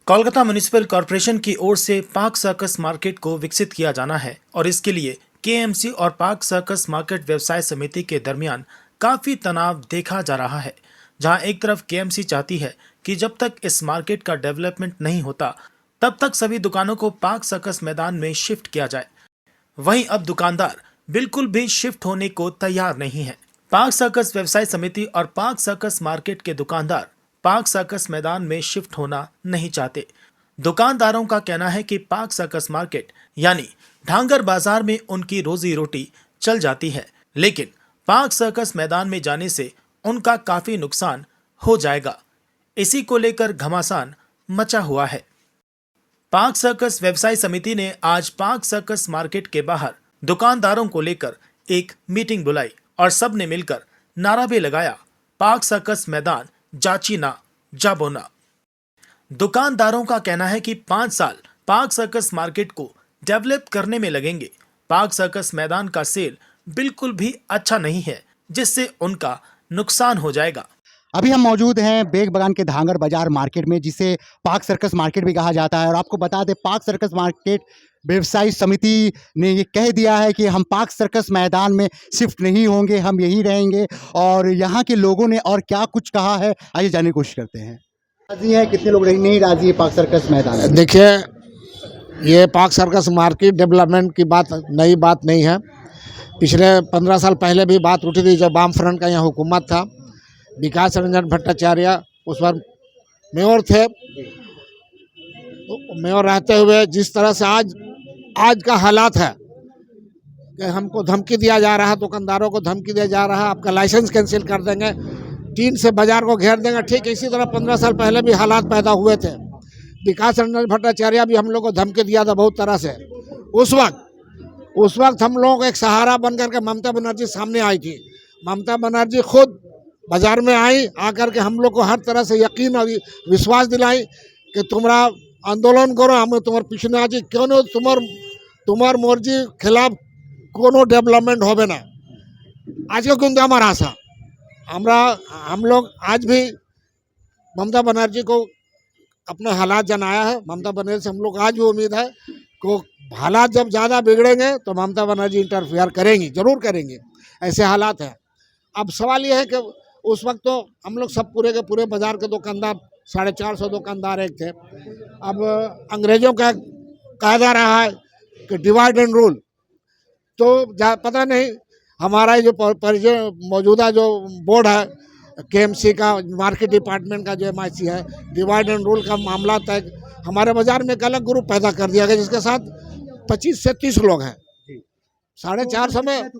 Kolkata municipal corporation की ओर से park circus market को विकसित किया जाना है और इसके लिए केएमसी और पार्क सर्कस मार्केट व्यवसाय समिति के दरमियान काफी तनाव देखा जा रहा है। जहां एक तरफ केएमसी चाहती है कि जब तक इस मार्केट का डेवलपमेंट नहीं होता तब तक सभी दुकानों को पार्क सर्कस मैदान में शिफ्ट किया जाए, वहीं अब दुकानदार बिल्कुल भी शिफ्ट होने को तैयार नहीं है। पार्क सर्कस व्यवसाय समिति और पार्क सर्कस मार्केट के दुकानदार पार्क सर्कस मैदान में शिफ्ट होना नहीं चाहते। दुकानदारों का कहना है कि पार्क सर्कस मार्केट यानी ढांगर बाजार में उनकी रोजी रोटी चल जाती है, लेकिन पार्क सर्कस मैदान में जाने से उनका काफी नुकसान हो जाएगा। इसी को लेकर घमासान मचा हुआ है। पार्क सर्कस व्यवसाय समिति ने आज पार्क सर्कस मार्केट के बाहर दुकानदारों को लेकर एक मीटिंग बुलाई और सब ने मिलकर नारा भी लगाया, पार्क सर्कस मैदान जाची ना जाबो ना। दुकानदारों का कहना है कि 5 साल पार्क सर्कस मार्केट को डेवलप करने में लगेंगे। पार्क सर्कस मैदान का सेल बिल्कुल भी अच्छा नहीं है, जिससे उनका नुकसान हो जाएगा। अभी हम मौजूद हैं बेग बागान के धांगर बाजार मार्केट में, जिसे पार्क सर्कस मार्केट भी कहा जाता है। और आपको बता दें, पार्क सर्कस मार्केट व्यवसायी समिति ने ये कह दिया है कि हम पार्क सर्कस मैदान में शिफ्ट नहीं होंगे, हम यहीं रहेंगे। और यहाँ के लोगों ने और क्या कुछ कहा है, आइए जानने की कोशिश करते हैं। राजी है, कितने लोग नहीं राजी है पार्क सर्कस मैदान में? देखिए, ये पार्क सर्कस मार्केट डेवलपमेंट की बात नई बात नहीं है। पिछले 15 साल पहले भी बात उठी थी, जब वाम फ्रंट का यहाँ हुकूमत था। विकास रंजन भट्टाचार्य उस पर मेयर थे। तो मेयर रहते हुए जिस तरह से आज का हालात है कि हमको धमकी दिया जा रहा है, दुकानदारों को धमकी दिया जा रहा है, आपका लाइसेंस कैंसिल कर देंगे, टीन से बाजार को घेर देंगे। ठीक इसी तरह 15 साल पहले भी हालात पैदा हुए थे। विकास रंजन भट्टाचार्य भी हम लोग को धमकी दिया था बहुत तरह से। उस वक्त हम लोगों को एक सहारा बन करके ममता बनर्जी सामने आई थी। ममता बनर्जी खुद बाजार में आई, आकर के हम लोग को हर तरह से यकीन और विश्वास दिलाई कि तुम्हारा आंदोलन करो, हम तुम्हारे पीछे ना आज क्यों नहीं, तुम्हार मर्जी खिलाफ कोनो डेवलपमेंट होबे ना। आज के किंतु हमारा आशा हम लोग आज भी ममता बनर्जी को अपने हालात जनाया है। ममता बनर्जी से हम लोग आज भी उम्मीद है कि हालात जब ज़्यादा बिगड़ेंगे तो ममता बनर्जी इंटरफेयर करेंगी, जरूर करेंगी। ऐसे हालात हैं। अब सवाल यह है कि उस वक्त तो हम लोग सब पूरे के पूरे बाजार के दुकानदार 450 दुकानदार एक थे। अब अंग्रेजों का कायदा रहा है कि डिवाइड एंड रूल, तो पता नहीं हमारा जो मौजूदा जो बोर्ड है केएमसी का, मार्केट डिपार्टमेंट का जो MIC है, डिवाइड एंड रूल का मामला तक हमारे बाजार में एक अलग ग्रुप पैदा कर दिया गया, जिसके साथ 25 से 30 लोग हैं। 450 में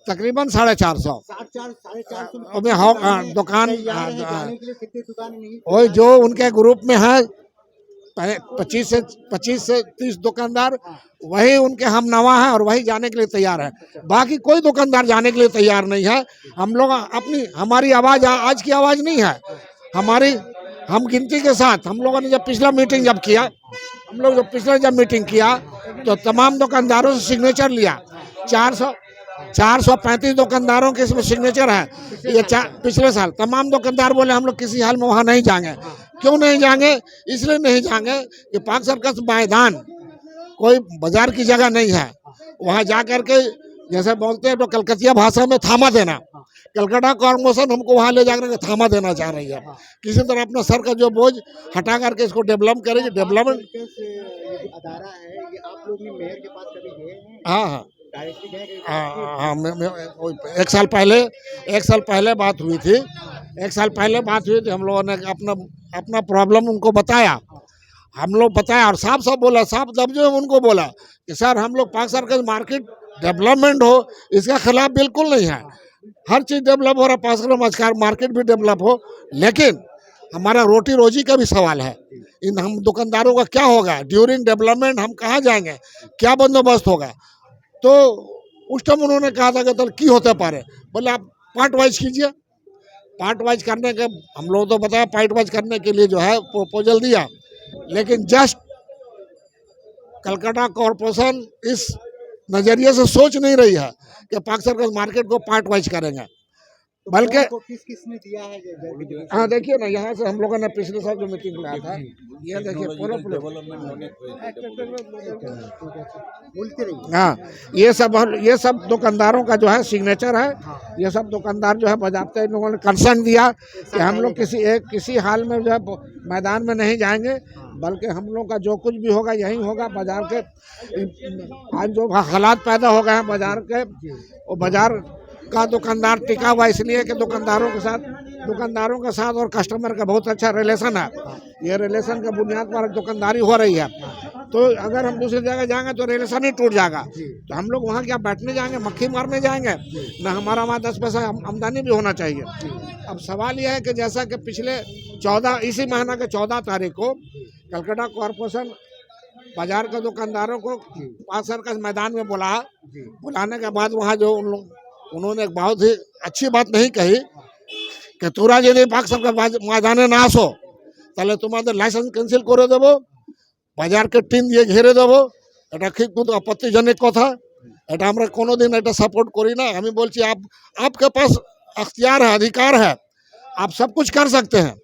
तकरीबन 450 दुकान वही जो उनके ग्रुप में है 25 से 30 दुकानदार, वही उनके हम नवा है और वही जाने के लिए तैयार है। बाकी कोई दुकानदार जाने के लिए तैयार नहीं है। हम लोग हमारी आवाज़ आज की आवाज़ नहीं है। हम गिनती के साथ हम लोगों ने जब पिछला मीटिंग किया तो तमाम दुकानदारों से सिग्नेचर लिया। 435 दुकानदारों के इसमें सिग्नेचर है। ये पिछले साल तमाम दुकानदार बोले हम लोग किसी हाल में वहाँ नहीं जाएंगे। क्यों नहीं जाएंगे? इसलिए नहीं जाएंगे कि पार्क सर्कस मैदान कोई बाजार की जगह नहीं है। वहाँ जा करके जैसे बोलते हैं तो कलकतिया भाषा में थामा देना, कलकत्ता कॉर्पोरेशन हमको वहाँ ले जाकर थामा देना चाह रही है। किसी तरह अपना सर का जो बोझ हटा करके इसको डेवलप करेगी। डेवलपमेंट अदारा है ये, आप लोग मेयर के पास कभी गए हैं? हाँ, एक साल पहले बात हुई थी। हम लोगों ने अपना प्रॉब्लम उनको बताया। और साफ बोला, साफ लफ्जों में उनको बोला कि सर हम लोग पार्क सर्कस मार्केट डेवलपमेंट हो, इसका खिलाफ बिल्कुल नहीं है। हर चीज़ डेवलप हो रहा, पार्क सर्कस मार्केट भी डेवलप हो, लेकिन हमारा रोटी रोजी का भी सवाल है। इन हम दुकानदारों का क्या होगा ड्यूरिंग डेवलपमेंट, हम कहाँ जाएंगे, क्या बंदोबस्त होगा। तो उस टाइम उन्होंने कहा था कि तो की होते पारे, बोले आप पार्ट वाइज कीजिए। पार्ट वाइज करने के हम लोग तो बताया, पार्ट वाइज करने के लिए जो है प्रपोजल दिया, लेकिन जस्ट कलकत्ता कॉरपोरेशन इस नज़रिए से सोच नहीं रही है कि पार्क सर्कस मार्केट को पार्ट वाइज करेंगे। बल्कि को किस किसने दिया है हाँ देखिए ना, यहाँ से हम लोगों ने पिछले साल जो मीटिंग में आया था, ये देखिए पूरा बोलते रहिए। हाँ, ये सब दुकानदारों का जो है सिग्नेचर है। ये सब दुकानदार जो है बाज़ाब्ते इन लोगों ने कंसर्न दिया कि हम लोग किसी हाल में जो है मैदान में नहीं जाएंगे, बल्कि हम लोग का जो कुछ भी होगा यही होगा। बाजार के आज जो हालात पैदा हो गए हैं बाजार के, वो बाजार का दुकानदार टिका हुआ इसलिए कि दुकानदारों के साथ और कस्टमर का बहुत अच्छा रिलेशन है। ये रिलेशन के बुनियाद पर दुकानदारी हो रही है। तो अगर हम दूसरी जगह जाएंगे तो रिलेशन ही टूट जाएगा। तो हम लोग वहाँ क्या बैठने जाएंगे, मक्खी मारने जाएंगे ना? हमारा वहाँ 10 पैसा आमदनी भी होना चाहिए। अब सवाल यह है कि जैसा कि पिछले इसी महीना के 14 तारीख को कलकत्ता कॉरपोरेशन बाजार के दुकानदारों को पाक सर्कस मैदान में बुलाने के बाद वहाँ जो उन्होंने एक बहुत ही अच्छी बात नहीं कही कि তোরা যদি পাক সরকার ময়দানে না আসো তাহলে তোমাদের লাইসেন্স ক্যান্সেল করে দেবো, বাজারকে টিন দিয়ে ঘিরে দেবো। এটা খুব আপত্তিজনক কথা। এটা আমরা কোনোদিন এটা সাপোर्ट করি না। আমি বলছি आपके पास अख्तियार है, अधिकार है, आप सब कुछ कर सकते हैं,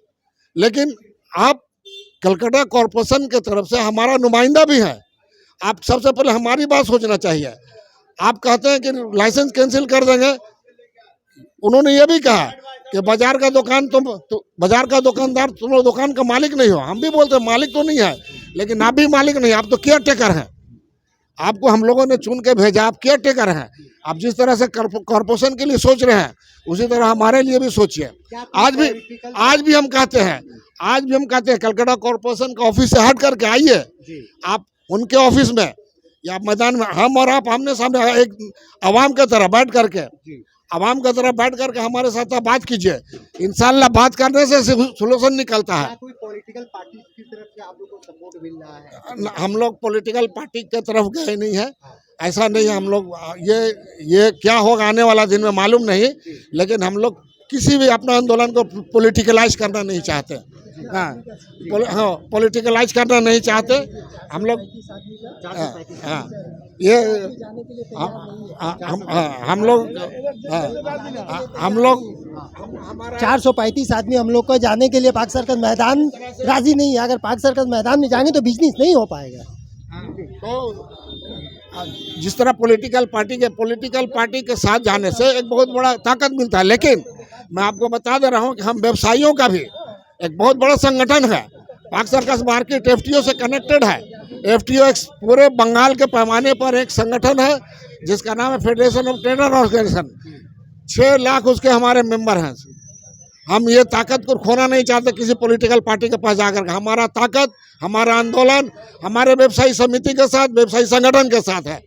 लेकिन आप कलकत्ता कॉरपोरेशन की तरफ से हमारा नुमाइंदा भी है। आप सबसे पहले हमारी बात सोचना चाहिए। आप कहते हैं कि लाइसेंस कैंसिल कर देंगे। उन्होंने ये भी कहा कि बाजार का बाजार का दुकानदार तुम लोग दुकान का मालिक नहीं हो। हम भी बोलते हैं मालिक तो नहीं है, लेकिन आप भी मालिक नहीं, आप तो केयर टेकर हैं। आपको हम लोगों ने चुन के भेजा, आप केयर टेकर हैं। आप जिस तरह से कॉरपोरेशन के लिए सोच रहे हैं उसी तरह हमारे लिए भी सोचिए। आज भी हम कहते हैं कलकत्ता कॉरपोरेशन का ऑफिस से हट करके आइए, आप उनके ऑफिस में या मैदान में हम और आप आमने सामने एक आवाम की तरह बैठ करके हमारे साथ बात कीजिए। इंशाल्लाह बात करने से सोल्यूशन निकलता है। कोई पॉलिटिकल पार्टी की तरफ से आप लोगों को सपोर्ट मिल रहा है? हम लोग पॉलिटिकल पार्टी की तरफ गए नहीं है, ऐसा नहीं है। हम लोग ये क्या होगा आने वाला दिन में मालूम नहीं, लेकिन हम लोग किसी भी अपना आंदोलन को पॉलिटिकलाइज करना नहीं चाहते। हाँ, पॉलिटिकलाइज करना नहीं चाहते हम लोग। हाँ, ये हम लोग 435 आदमी हम लोग को जाने के लिए पाक सर्कस मैदान राजी नहीं है। अगर पाक सर्कस मैदान में जाएंगे तो बिजनेस नहीं हो पाएगा। तो जिस तरह पॉलिटिकल पार्टी के साथ जाने से एक बहुत बड़ा ताकत मिलता है, लेकिन मैं आपको बता दे रहा हूँ कि हम व्यवसायियों का भी एक बहुत बड़ा संगठन है। पाक सर्कस मार्केट एफटीओ से कनेक्टेड है। एफटीओ एक पूरे बंगाल के पैमाने पर एक संगठन है जिसका नाम है federation of trader organisation. 6 lakh उसके हमारे मेंबर हैं। हम ये ताकत को खोना नहीं चाहते किसी पॉलिटिकल पार्टी के पास जाकर। हमारा ताकत, हमारा आंदोलन हमारे व्यवसायी समिति के साथ, व्यवसायी संगठन के साथ है।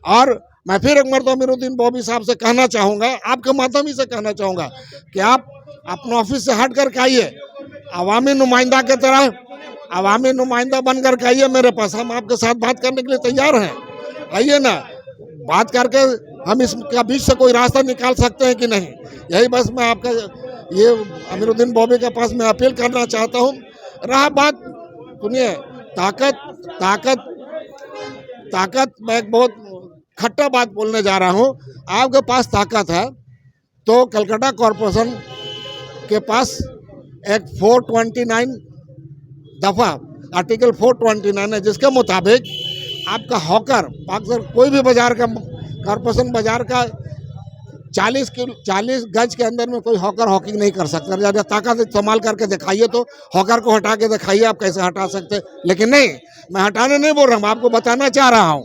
और मैं फिर एक मरतबा अमीरुद्दीन बॉबी साहब से कहना चाहूँगा, आपके माध्यम ही से कहना चाहूँगा कि आप अपने ऑफिस से हट करके आइए, अवामी नुमाइंदा की तरह अवामी नुमाइंदा बन करके आइए मेरे पास। हम आपके साथ बात करने के लिए तैयार हैं। आइए ना, बात करके हम इसका बीच से कोई रास्ता निकाल सकते हैं कि नहीं। यही बस मैं आपका ये अमीरुद्दीन बॉबी के पास मैं अपील करना चाहता हूँ। रहा बात, सुनिए, ताकत मैं एक बहुत खट्टा बात बोलने जा रहा हूँ। आपके पास ताकत है तो कलकत्ता कॉरपोरेशन के पास एक 429 दफा आर्टिकल 429 है, जिसके मुताबिक आपका हॉकर कोई भी बाजार का कॉरपोरेशन बाजार का 40 गज के अंदर में कोई हॉकर हॉकिंग नहीं कर सकता। ज़्यादा ताकत इस्तेमाल करके दिखाइए, तो हॉकर को हटा के दिखाइए आप कैसे हटा सकते। लेकिन नहीं, मैं हटाने नहीं बोल रहा हूँ, आपको बताना चाह रहा हूँ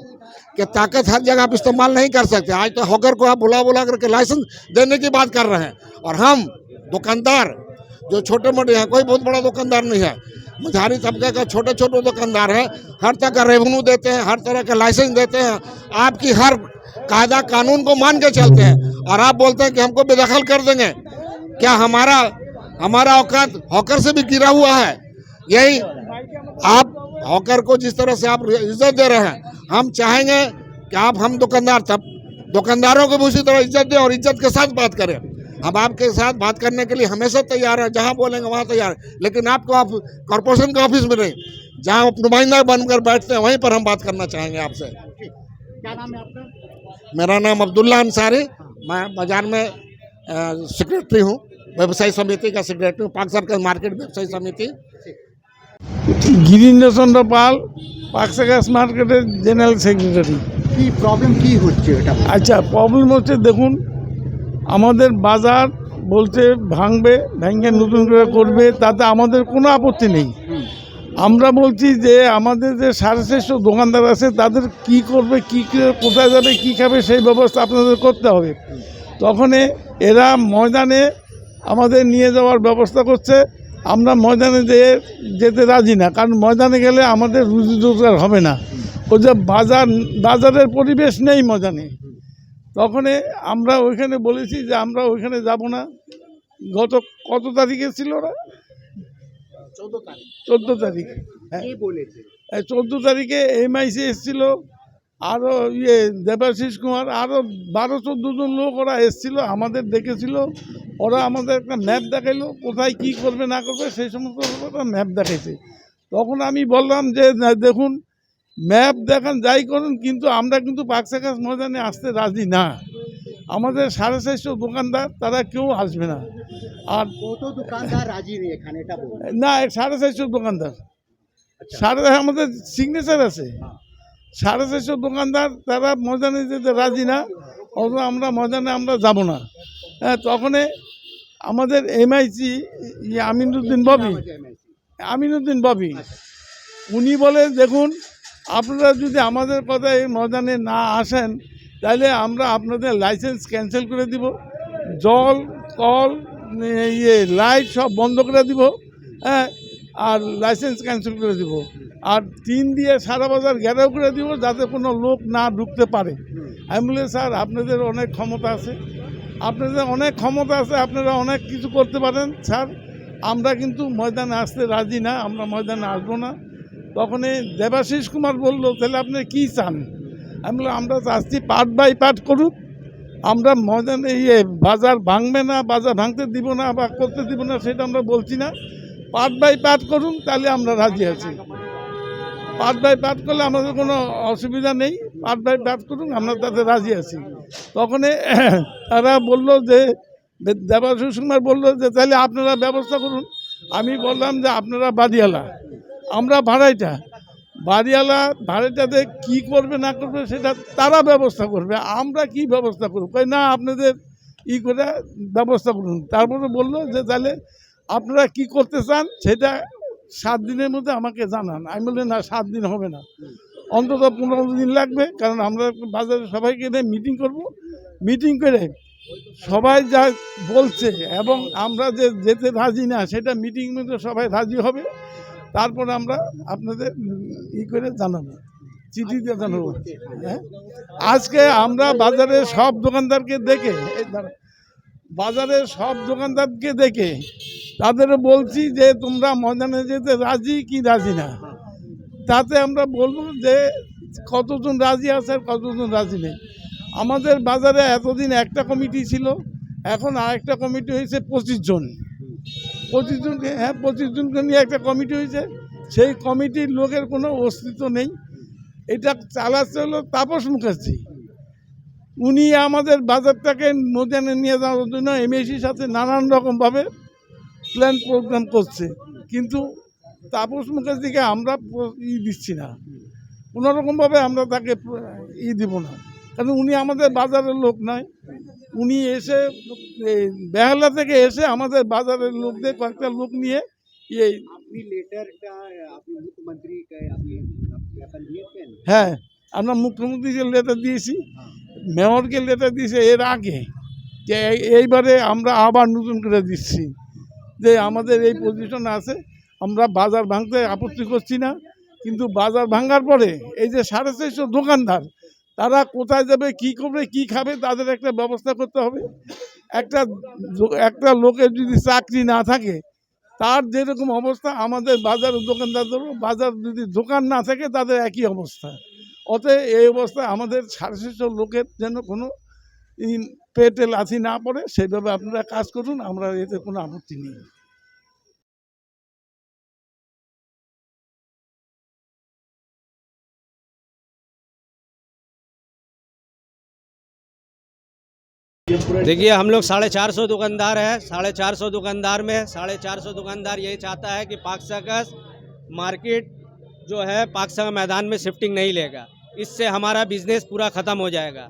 कि ताकत हर जगह आप इस्तेमाल नहीं कर सकते। आज तो हॉकर को आप बुला करके लाइसेंस देने की बात कर रहे हैं, और हम दुकानदार जो छोटे मोटे हैं, कोई बहुत बड़ा दुकानदार नहीं है, मझारी तबके का छोटे दुकानदार है, हर तरह का रेवेन्यू देते हैं, हर तरह का लाइसेंस देते हैं, आपकी हर कायदा कानून को मान के चलते हैं। और आप बोलते हैं कि हमको बेदखल कर देंगे। क्या हमारा औकात हॉकर से भी गिरा हुआ है? यही आप हॉकर को जिस तरह से आप इज्जत दे रहे हैं, हम चाहेंगे कि आप हम दुकानदारों को भी उसी तरह इज्जत दें और इज्जत के साथ बात करें। हम आपके साथ बात करने के लिए हमेशा तैयार है, जहां बोलेंगे वहां तैयार है। लेकिन आपको आप कॉरपोरेशन के ऑफिस में नहीं, जहां आप नुमाइंदा बनकर बैठते हैं वहीं पर हम बात करना चाहेंगे आपसे। क्या नाम है आपका? मेरा नाम अब्दुल्ला अंसारी। मैं बाजार में सेक्रेटरी हूँ, व्यवसायी समिति का सेक्रेटरी हूँ, पाक सर्कल मार्केट व्यवसायी समिति। গিরীন্দ্র চন্দ্র পাল পাকসাগাস মার্কেটের জেনারেল সেক্রেটারি। কি প্রবলেম কি হচ্ছে এটা আচ্ছা, প্রবলেম হচ্ছে দেখুন, আমাদের বাজার বলছে ভাঙবে, ভেঙে নতুন করে করবে, তাতে আমাদের কোনো আপত্তি নেই। আমরা বলছি যে আমাদের যে 650 দোকানদার আছে তাদের কি করবে, কি কোথায় যাবে, কি খাবে, সেই ব্যবস্থা আপনাদের করতে হবে। তখন এরা ময়দানে আমাদের নিয়ে যাওয়ার ব্যবস্থা করছে। আমরা ময়দানে যেতে রাজি না, কারণ ময়দানে গেলে আমাদের রুজি রোজগার হবে না। ওই যে বাজারের পরিবেশ নেই ময়দানে। তখন আমরা ওইখানে বলেছি যে আমরা ওইখানে যাব না। গত কত তারিখে ছিল ওরা? 14 তারিখ। হ্যাঁ, 14 তারিখে এমআইসি এসেছিল, আরও দেবাশিস কুমার, আরও 12-14 জন লোক ওরা এসেছিল, আমাদের ডেকেছিল। ওরা আমাদের একটা ম্যাপ দেখাইলো, কোথায় কি করবে না করবে সেই সমস্ত ওরা ম্যাপ দেখাইছে। তখন আমি বললাম যে দেখুন, ম্যাপ দেখান যাই করুন, কিন্তু আমরা কিন্তু পাকসাগাস ময়দানে আসতে রাজি না। আমাদের 450 দোকানদার, তারা কেউ আসবে না। আর কত দোকানদার রাজি নেই এখানে এটা বলুন। না, 450 দোকানদার, আমাদের সিগনেচার আছে। 450 দোকানদার, তারা ময়দানে যেতে রাজি না। অথচ আমরা ময়দানে আমরা যাব না। হ্যাঁ, তখন আমাদের এমআইসি আমিনুদ্দিন ববি উনি বলে দেখুন, আপনারা যদি আমাদের কথায় ময়দানে না আসেন তাহলে আমরা আপনাদের লাইসেন্স ক্যান্সেল করে দিব, জল কল লাইট সব বন্ধ করে দিব। হ্যাঁ, আর লাইসেন্স ক্যান্সেল করে দিব, আর টিন দিয়ে সারা বাজার ঘেরাও করে দিব, যাতে কোনো লোক না ঢুকতে পারে। আমি বলি স্যার, আপনাদের অনেক ক্ষমতা আছে, আপনারা অনেক কিছু করতে পারেন স্যার, আমরা কিন্তু ময়দানে আসতে রাজি না, আমরা ময়দানে আসবো না। তখন দেবাশিস কুমার বললো, তাহলে আপনি কী চান? আমি বললাম, আমরা চাচ্ছি পার্ট বাই পার্ট করুক, আমরা ময়দানে বাজার ভাঙবে না, বাজার ভাঙতে দিব না বা করতে দিব না সেটা আমরা বলছি না। পার্ট বাই পার্ট করুন, তাহলে আমরা রাজি আছি। পার্ট বাই পার্ট করলে আমাদের কোনো অসুবিধা নেই, পার্ট বাই পার্ট করুন, আমরা তাতে রাজি আছি। তখন তারা বলল যে, দেবাশিস কুমার বললো যে তাহলে আপনারা ব্যবস্থা করুন। আমি বললাম যে আপনারা বাড়িওয়ালা, আমরা ভাড়াটাতে কি করবে না করবে সেটা তারা ব্যবস্থা করবে, আমরা কি ব্যবস্থা করব? না, আপনাদের করে ব্যবস্থা করুন। তারপরে বললো যে তাহলে আপনারা কি করতে চান সেটা 7 দিনের মধ্যে আমাকে জানান। আমি বললাম না, 7 দিন হবে না, অন্তত 15 দিন লাগবে, কারণ আমরা বাজারে সবাইকে নিয়ে মিটিং করব। মিটিং করে সবাই যা বলছে এবং আমরা যে যেতে রাজি না সেটা মিটিং মধ্যে সবাই রাজি হবে, তারপর আমরা আপনাদের করে জানাবো, চিঠি দিয়ে জানাবো। হ্যাঁ, আজকে আমরা বাজারে সব দোকানদারকে দেখে তাদের বলছি যে তোমরা ময়দানে যেতে রাজি কি রাজি না, তাতে আমরা বলবো যে কতজন রাজি আছে আর কতজন রাজি নেই। আমাদের বাজারে এতদিন একটা কমিটি ছিল, এখন আরেকটা কমিটি হয়েছে 25 জন। 25 জনকে নিয়ে একটা কমিটি হয়েছে। সেই কমিটির লোকের কোনো অস্তিত্ব নেই। এটা চালাচ্ছে হলো তাপস মুখার্জি। উনি আমাদের বাজারটাকে ময়দানে নিয়ে যাওয়ার জন্য এমএসির সাথে নানান রকমভাবে প্ল্যান প্রোগ্রাম করছে, কিন্তু তাপস মুখার্জিকে আমরা দিচ্ছি না, কোনোরকমভাবে আমরা তাকে দিব না, কারণ উনি আমাদের বাজারের লোক নয়। উনি এসে বেহালা থেকে এসে আমাদের বাজারের লোকদের কয়েকটা লোক নিয়ে হ্যাঁ, আমরা মুখ্যমন্ত্রীকে লেটার দিয়েছি, মেয়রকে লেটার দিয়েছি এর আগে, যে এইবারে আমরা আবার নতুন করে দিচ্ছি যে আমাদের এই পজিশন আছে, আমরা বাজার ভাঙতে আপত্তি করছি না, কিন্তু বাজার ভাঙার পরে এই যে 450 দোকানদার, তারা কোথায় যাবে, কি করবে, কি খাবে, তাদের একটা ব্যবস্থা করতে হবে। একটা লোকের যদি চাকরি না থাকে, তার যেরকম অবস্থা আমাদের বাজারের দোকানদারদেরও, বাজার যদি দোকান না থাকে তাদের একই অবস্থা। অতএব এই অবস্থায় আমাদের 650 লোকের যেন কোনো পেটে লাথি না পড়ে সেইভাবে আপনারা কাজ করুন, আমরা এতে কোনো আপত্তি নেই। देखिए हम लोग 450 दुकानदार हैं। 450 दुकानदार में 450 दुकानदार यही चाहता है कि पाक सर्कस मार्केट जो है पाक सर्कस मैदान में शिफ्टिंग नहीं लेगा। इससे हमारा बिजनेस पूरा ख़त्म हो जाएगा।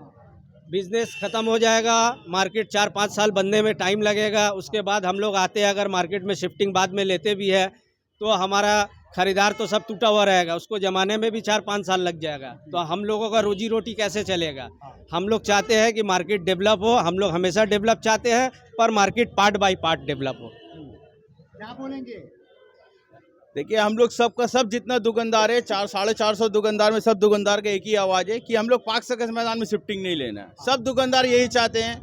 बिजनेस ख़त्म हो जाएगा, मार्केट 4-5 साल बनने में टाइम लगेगा। उसके बाद हम लोग आते हैं, अगर मार्केट में शिफ्टिंग बाद में लेते भी है तो हमारा ख़रीदार तो सब टूटा हुआ रहेगा, उसको जमाने में भी 4-5 साल लग जाएगा। तो हम लोगों का रोजी रोटी कैसे चलेगा? हम लोग चाहते हैं कि मार्केट डेवलप हो। हम लोग हमेशा डेवलप चाहते हैं, पर market part by part develop हो। क्या बोलेंगे? देखिए हम लोग सबका सब जितना दुकानदार है 450 दुकानदार में सब दुकानदार का एक ही आवाज़ है कि हम लोग पाक सर्कस मैदान में शिफ्टिंग नहीं लेना है। सब दुकानदार यही चाहते हैं।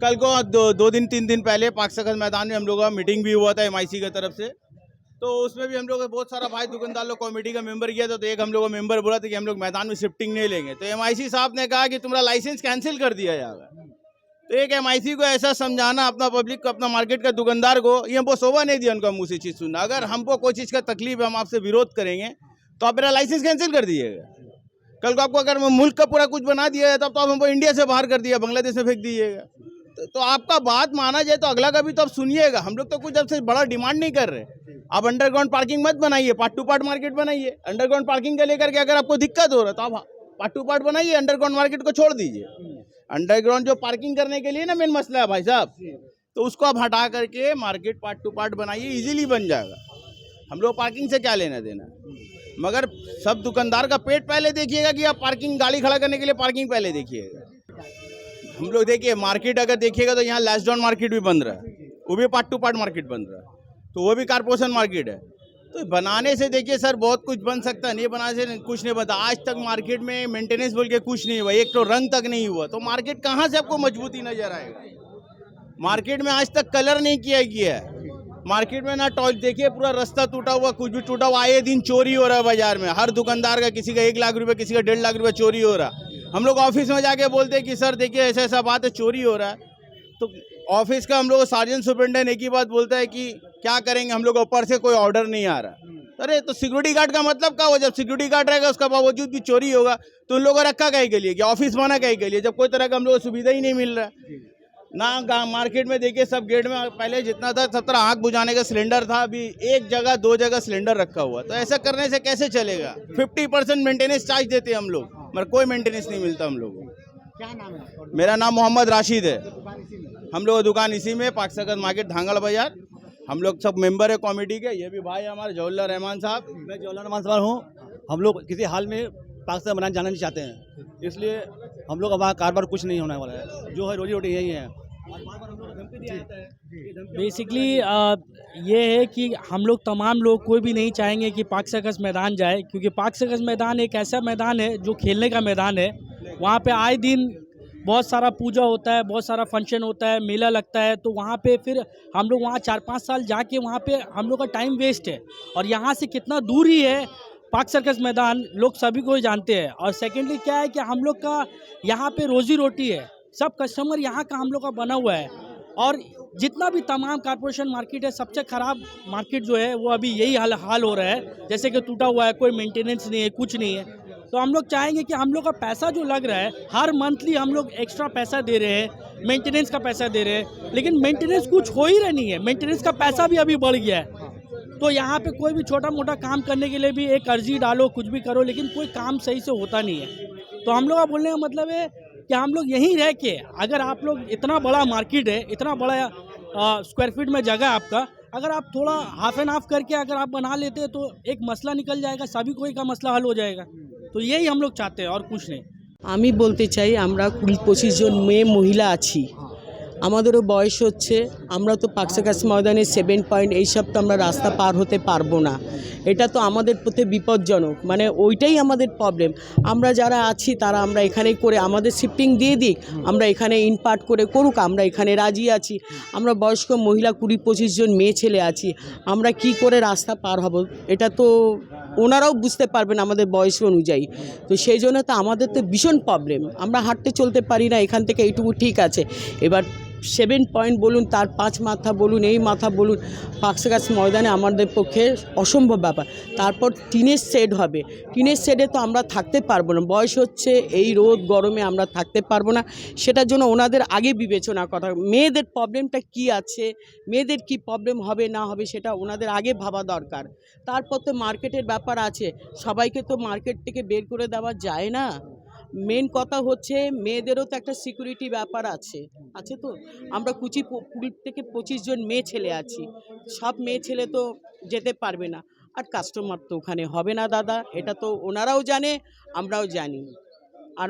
कल को 2-3 दिन पहले पाक सर्कस मैदान में हम लोग का मीटिंग भी हुआ था MIC की तरफ से, तो उसमें भी हम लोग बहुत सारा भाई दुकानदार लोग कमेटी का मेंबर किया था। तो एक हम लोग का मेंबर बोला था कि हम लोग मैदान में शिफ्टिंग नहीं लेंगे, तो MIC साहब ने कहा कि तुम्हारा लाइसेंस कैंसिल कर दिया जाएगा। तो एक MIC को ऐसा समझाना, अपना पब्लिक को, अपना मार्केट का दुकानदार को, ये हमको शोभा नहीं दिया उनका मुँह से चीज़ सुनना। अगर हमको कोई चीज़ का तकलीफ है, हम आपसे विरोध करेंगे तो आप मेरा लाइसेंस कैंसिल कर दीजिएगा। कल को आपको अगर मुल्क का पूरा कुछ बना दिया है तब तो आप हमको इंडिया से बाहर कर दिया, बांग्लादेश में फेंक दीजिएगा। तो आपका बात माना जाए तो अगला का भी तो आप सुनिएगा। हम लोग तो कुछ आपसे बड़ा डिमांड नहीं कर रहे। आप अंडरग्राउंड पार्किंग मत बनाइए, पार्ट टू पार्ट मार्केट बनाइए। अंडरग्राउंड पार्किंग का लेकर के अगर आपको दिक्कत हो रहा है तो आप पार्ट टू पार्ट बनाइए, अंडरग्राउंड मार्केट को छोड़ दीजिए। अंडरग्राउंड जो पार्किंग करने के लिए ना मेन मसला है भाई साहब, तो उसको आप हटा करके मार्केट पार्ट टू पार्ट बनाइए, इजीली बन जाएगा। हम लोग पार्किंग से क्या लेना देना, मगर सब दुकानदार का पेट पहले देखिएगा कि आप पार्किंग गाड़ी खड़ा करने के लिए पार्किंग पहले देखिएगा। हम लोग देखिए मार्केट अगर देखिएगा तो यहाँ लैश डाउन मार्केट भी बन रहा है, वो भी पार्ट टू पार्ट मार्केट बन रहा है, तो वो भी कारपोरेशन मार्केट है। तो बनाने से देखिए सर बहुत कुछ बन सकता है, नहीं बनाने से कुछ नहीं बनता। आज तक मार्केट में मेंटेनेंस बोल के कुछ नहीं हुआ, एक तो रंग तक नहीं हुआ, तो मार्केट कहाँ से आपको मजबूती नजर आएगा? मार्केट में आज तक कलर नहीं किया गया है। मार्केट में ना टॉयलेट, देखिए पूरा रास्ता टूटा हुआ, कुछ भी टूटा हुआ। आए दिन चोरी हो रहा है बाजार में, हर दुकानदार का, किसी का 1 लाख रुपये, किसी का 1.5 लाख रुपये चोरी हो रहा। हम लोग ऑफिस में जाके बोलते हैं कि सर देखिए ऐसा ऐसा बात है, चोरी हो रहा है। तो ऑफिस का हम लोग सार्जेंट सुपरिटेंडेंट एक ही बात बोलता है कि क्या करेंगे, हम लोग ऊपर से कोई ऑर्डर नहीं आ रहा। अरे तो सिक्योरिटी गार्ड का मतलब क्या हुआ? जब सिक्योरिटी गार्ड रहेगा उसका बावजूद भी चोरी होगा तो उन लोगों को रखा कहीं के लिए, कि ऑफिस बना कहीं के लिए, जब कोई तरह का हम लोग को सुविधा ही नहीं मिल रहा ना। मार्केट में देखिए सब गेट में पहले जितना था 17 आँख बुझाने का सिलेंडर था, अभी एक जगह 2 जगह सिलेंडर रखा हुआ। तो ऐसा करने से कैसे चलेगा? 50% मेंटेनेंस चार्ज देते हैं हम लोग, मगर कोई मेंटेनेंस नहीं मिलता हम लोग को। क्या नाम है? मेरा नाम मोहम्मद राशिद है। हम लोग दुकान इसी में, पाक सर्कस मार्केट धांगड़ बाजार। हम लोग सब मेंबर है कमेटी के। ये भी भाई हमारे जौहर रहमान साहब। मैं जौहर रहमान साहब हूँ। हम लोग किसी हाल में पाक सर्कस मैदान जाना नहीं चाहते हैं, इसलिए हम लोग हमारा कारोबार कुछ नहीं होने वाला है, जो है रोजी रोटी यही है। बेसिकली ये है कि हम लोग तमाम लोग कोई भी नहीं चाहेंगे कि पाक सर्कस मैदान जाए, क्योंकि पाक सर्कस मैदान एक ऐसा मैदान है जो खेलने का मैदान है। वहाँ पे आए दिन बहुत सारा पूजा होता है, बहुत सारा फंक्शन होता है, मेला लगता है। तो वहाँ पे फिर हम लोग वहाँ 4-5 साल जाके वहाँ पे हम लोग का टाइम वेस्ट है। और यहाँ से कितना दूर ही है पाक सर्कस मैदान, लोग सभी को ही जानते हैं। और सेकेंडली क्या है कि हम लोग का यहाँ पे रोजी रोटी है, सब कस्टमर यहाँ का हम लोग का बना हुआ है। और जितना भी तमाम कारपोरेशन मार्केट है, सबसे ख़राब मार्केट जो है वो अभी यही हाल हो रहा है, जैसे कि टूटा हुआ है, कोई मेंटेनेंस नहीं है, कुछ नहीं है। तो हम लोग चाहेंगे कि हम लोग का पैसा जो लग रहा है, हर मंथली हम लोग एक्स्ट्रा पैसा दे रहे हैं, मेंटेनेंस का पैसा दे रहे हैं, लेकिन मेंटेनेंस कुछ हो ही रहा नहीं है। मेंटेनेंस का पैसा भी अभी बढ़ गया है। तो यहाँ पे कोई भी छोटा मोटा काम करने के लिए भी एक अर्जी डालो, कुछ भी करो, लेकिन कोई काम सही से होता नहीं है। तो हम लोग का बोलने का मतलब है कि हम लोग यहीं रह के, अगर आप लोग, इतना बड़ा मार्केट है, इतना बड़ा स्क्वायर फीट में जगह है आपका, अगर आप थोड़ा हाफ एंड हाफ करके अगर आप बना लेते हैं तो एक मसला निकल जाएगा, सभी कोई का मसला हल हो जाएगा। तो यही हम लोग चाहते हैं और कुछ नहीं। আমি বলতে চাই আমরা 20-25 জন মেয়ে মহিলা আছি, আমাদেরও বয়স হচ্ছে, আমরা তো পাক সার্কাস ময়দানে 7 পয়েন্ট এইসব তো আমরা রাস্তা পার হতে পারবো না। এটা তো আমাদের পক্ষে বিপজ্জনক, মানে ওইটাই আমাদের প্রবলেম। আমরা যারা আছি তারা আমরা এখানেই করে আমাদের শিফটিং দিয়ে দিক, আমরা এখানে ইনপার্ট করে করুক, আমরা এখানে রাজি আছি। আমরা বয়স্ক মহিলা 20-25 জন মেয়ে ছেলে আছি, আমরা কি করে রাস্তা পার হব এটা তো ওনারাও বুঝতে পারবেন আমাদের বয়স অনুযায়ী। তো সেই জন্য তো আমাদের তো ভীষণ প্রবলেম, আমরা হাঁটতে চলতে পারি না, এখান থেকে এইটুকু ঠিক আছে। এবার 7 পয়েন্ট বলুন, তার 5 মাথা বলুন, এই মাথা বলুন, পাকসাগাছ ময়দানে আমাদের পক্ষে অসম্ভব ব্যাপার। তারপর টিনের শেড হবে, টিনের শেডে তো আমরা থাকতে পারবো না, বয়স হচ্ছে, এই রোদ গরমে আমরা থাকতে পারবো না। সেটার জন্য ওনাদের আগে বিবেচনা করা, মেয়েদের প্রবলেমটা কি আছে, মেয়েদের কি প্রবলেম হবে না হবে সেটা ওনাদের আগে ভাবা দরকার। তারপর তো মার্কেটের ব্যাপার আছে, সবাইকে তো মার্কেট থেকে বের করে দেওয়া যায় না। মেন কথা হচ্ছে মেয়েদেরও তো একটা সিকিউরিটি ব্যাপার আছে তো। আমরা 20 থেকে 25 জন মেয়ে ছেলে আছি, সব মেয়ে ছেলে তো যেতে পারবে না, আর কাস্টমার তো ওখানে হবে না দাদা, এটা তো ওনারাও জানে, আমরাও জানি। আর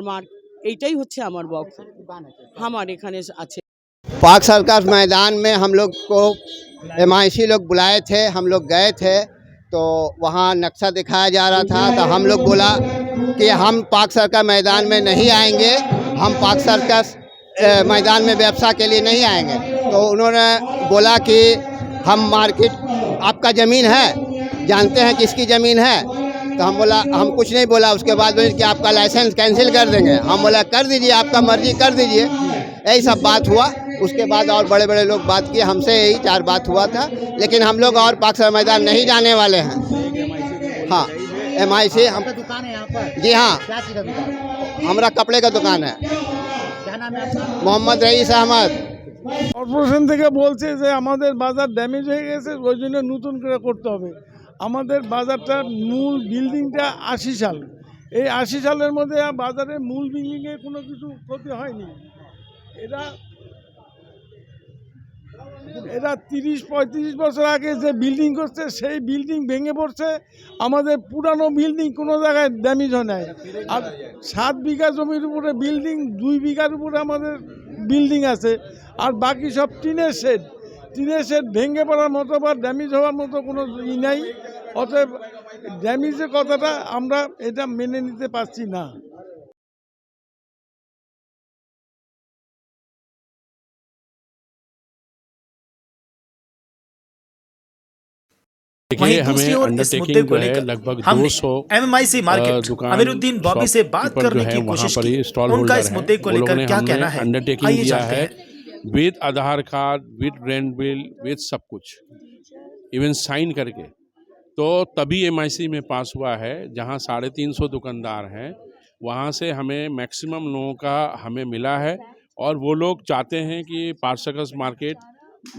এইটাই হচ্ছে আমার বক্তব্য, আমার এখানে আছে। पाक सर्कस मैदान में हम लोग को MIC लोग बुलाए थे, हम लोग गए थे, तो वहाँ नक्शा दिखाया जा रहा था। तो हम लोग बोला कि हम पाक सर्कस मैदान में नहीं आएंगे, हम पाक सर्कस मैदान में व्यवसाय के लिए नहीं आएंगे। तो उन्होंने बोला कि हम मार्केट, आपका ज़मीन है, जानते हैं किसकी ज़मीन है? तो हम बोला, हम कुछ नहीं बोला। उसके बाद बोले कि आपका लाइसेंस कैंसिल कर देंगे। हम बोला कर दीजिए, आपका मर्जी कर दीजिए। यही सब बात हुआ। उसके बाद और बड़े बड़े लोग बात किए, हमसे यही 4 बात हुआ था। लेकिन हम लोग और पाक सर्कस मैदान नहीं जाने वाले हैं। हाँ, MIC हम दुकान है यहाँ पर, जी हाँ, क्या चीज़ का दुकान? हमारा कपड़े का दुकान है। क्या नाम है आपका? मोहम्मद रईस अहमद। কর্পোরেশন থেকে বলছে যে আমাদের বাজার ড্যামেজ হয়ে গেছে, ওই জন্য নতুন করে করতে হবে। আমাদের বাজারটার মূল বিল্ডিংটা 80 সাল, এই 80 সালের মধ্যে বাজারের মূল বিল্ডিংয়ে কোনো কিছু ক্ষতি হয়নি। এরা 30-35 বছর আগে যে বিল্ডিং করছে সেই বিল্ডিং ভেঙে পড়ছে। আমাদের পুরানো বিল্ডিং কোনো জায়গায় ড্যামেজ হয় নাই। আর 7 বিঘা জমির উপরে বিল্ডিং, 2 বিঘার উপরে আমাদের বিল্ডিং আছে, আর বাকি সব টিনের শেড। টিনের শেড ভেঙে পড়ার মতো বা ড্যামেজ হওয়ার মতো কোনো নাই। অতএব ড্যামেজের কথাটা আমরা এটা মেনে নিতে পারছি না। वहीं देखिए, दूसरी हमें ओर इस मुद्दे अंडरटेकिंग को जो है लेकर लगभग हमने 200 MIC मार्केट दुकान अमीरुद्दीन बॉबी से बात शॉपकीपर करने जो है की वहाँ कोशिश पर की। ही स्टॉल उनका होल्डर इस है। मुद्दे को वो लोगों लेकर ने क्या हमने कहना है, अंडरटेकिंग आइए दिया जानते है हैं। With Aadhaar card, with rent bill, with सब कुछ, इवन साइन करके, तो तभी MIC में पास हुआ है। जहाँ 350 दुकानदार हैं, वहाँ से हमें मैक्सिमम लोगों का हमें मिला है, और वो लोग चाहते हैं कि पाक सर्कस मार्केट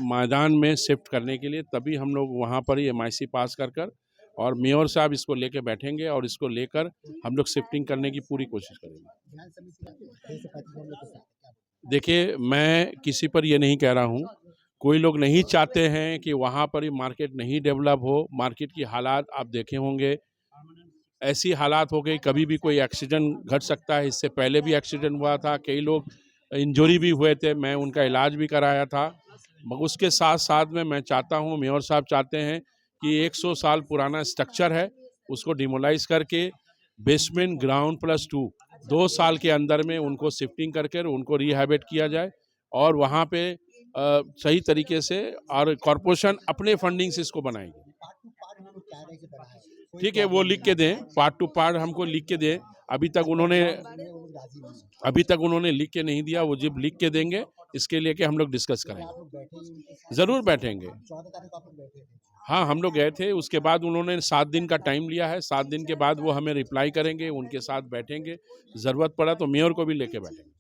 मैदान में शिफ्ट करने के लिए, तभी हम लोग वहाँ पर ही MIC पास कर और मेयर साहब इसको लेके बैठेंगे और इसको लेकर हम लोग शिफ्टिंग करने की पूरी कोशिश करेंगे। देखिए, मैं किसी पर ये नहीं कह रहा हूँ, कोई लोग नहीं चाहते हैं कि वहाँ पर ही मार्केट नहीं डेवलप हो। मार्केट की हालात आप देखे होंगे, ऐसी हालात हो गई, कभी भी कोई एक्सीडेंट घट सकता है। इससे पहले भी एक्सीडेंट हुआ था, कई लोग इंजरी भी हुए थे, मैं उनका इलाज भी कराया था। मगर उसके साथ साथ में मैं चाहता हूँ, मेयर साहब चाहते हैं कि 100 साल पुराना स्ट्रक्चर है उसको डिमोलाइज करके बेसमेंट, ग्राउंड प्लस 2 साल के अंदर में उनको शिफ्टिंग करके उनको रिहैबिट किया जाए, और वहाँ पे सही तरीके से, और कॉरपोरेशन अपने फंडिंग से इसको बनाएगी। ठीक है, वो लिख के दें, पार्ट टू पार्ट हमको लिख के दें। अभी तक उन्होंने लिख के नहीं दिया, वो जब लिख के देंगे इसके लिए कि हम लोग डिस्कस करेंगे। ज़रूर बैठेंगे। हाँ, हम लोग गए थे, उसके बाद उन्होंने 7 दिन का टाइम लिया है। 7 दिन के बाद वो हमें रिप्लाई करेंगे, उनके साथ बैठेंगे, ज़रूरत पड़ा तो मेयर को भी लेके बैठेंगे।